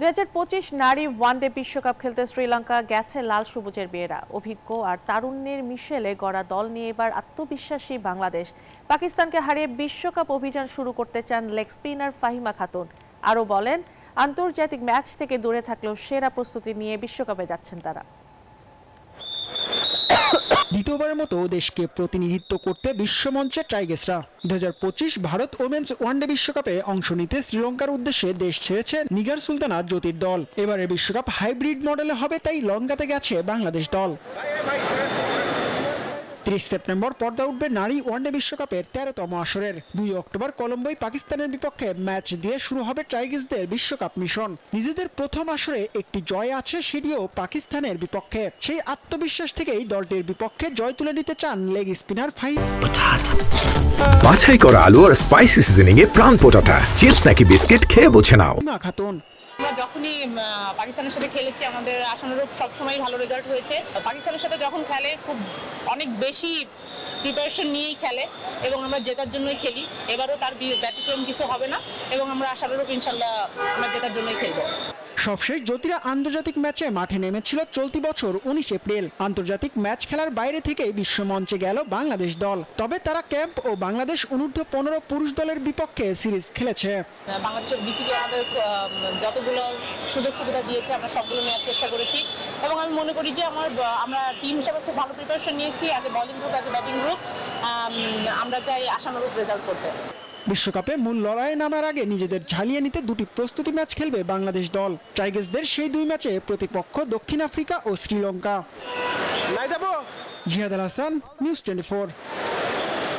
2025 নারী ওয়ানডে বিশ্বকাপ খেলতে শ্রীলঙ্কা গেছে লাল সবুজের মেয়েরা। অভিজ্ঞ আর তারুণ্যের মিশেলে গড়া দল নিয়ে এবার আত্মবিশ্বাসী বাংলাদেশ। পাকিস্তানকে হারিয়ে বিশ্বকাপ অভিযান শুরু করতে চান লেগ স্পিনার ফাহিমা খাতুন। আরও বলেন, আন্তর্জাতিক ম্যাচ থেকে দূরে থাকলেও সেরা প্রস্তুতি নিয়ে বিশ্বকাপে যাচ্ছেন তারা। দ্বিতীয়বারের মতো দেশকে প্রতিনিধিত্ব করতে বিশ্বমঞ্চে টাইগার্সরা 2025 ভারত ওমেন্স ওয়ানডে বিশ্বকাপে অংশ নিতে শ্রীলঙ্কার উদ্দেশ্যে দেশ ছেড়েছে নিগার সুলতানা জ্যোতির দল। এবারের বিশ্বকাপ হাইব্রিড মডেলে হবে, তাই লঙ্কাতে গেছে বাংলাদেশ দল। 30 সেপ্টেম্বর পর্দা উঠবে নারী ওয়ানডে বিশ্বকাপের 13তম আসরের। 2 অক্টোবর কলম্বোয় পাকিস্তানের বিপক্ষে ম্যাচ দিয়ে শুরু হবে টাইগার্সদের বিশ্বকাপ মিশন। নিজেদের প্রথম আসরে একটি জয় আছে, সেটিও পাকিস্তানের বিপক্ষে। সেই আত্মবিশ্বাস থেকেই দলটির বিপক্ষে জয় তুলে নিতে চান লেগ স্পিনার ফাহিম। বাছাই করা আলু আর স্পাইসি সিজনিং এ প্রাণ পোটাটা চিপস নাকি বিস্কিট খেয়ে বোঝে নাও। খাতুন, আমরা যখনই পাকিস্তানের সাথে খেলেছি আমাদের আশানুরূপ সবসময় ভালো রেজাল্ট হয়েছে। পাকিস্তানের সাথে যখন খেলে খুব অনেক বেশি প্রিপারেশন নিয়েই খেলে এবং আমরা জেতার জন্যই খেলি। এবারও তার ব্যতিক্রম কিছু হবে না এবং আমরা আশানুরূপ ইনশাল্লাহ আমরা জেতার জন্যই খেলবো। সবশেষ জ্যোতিরা আন্তর্জাতিক ম্যাচে মাঠে নেমেছিল চলতি বছর 19 এপ্রিল। আন্তর্জাতিক ম্যাচ খেলার বাইরে থেকে বিশ্বমঞ্চে গেল বাংলাদেশ দল। তবে তারা ক্যাম্প ও বাংলাদেশ অনূর্ধ্ব 15 পুরুষ দলের বিপক্ষে সিরিজ খেলেছে। বাংলাদেশের বিসিবি আমাদের যতগুলো সুযোগ সুবিধা দিয়েছে আমরা সবগুলো নেওয়ার চেষ্টা করেছি এবং আমি মনে করি যে আমরা টিম হিসেবে খুব ভালো প্রিপারেশন নিয়েছি। As a bowling group, as a batting group আমরা চাই আশানুরূপ রেজাল্ট করতে। বিশ্বকাপে মূল লড়াইয়ে নামার আগে নিজেদের ঝালিয়ে নিতে 2টি প্রস্তুতি ম্যাচ খেলবে বাংলাদেশ দল। টাইগার্সদের সেই 2 ম্যাচে প্রতিপক্ষ দক্ষিণ আফ্রিকা ও শ্রীলঙ্কা। জিহাদ আল হাসান, নিউজ 24।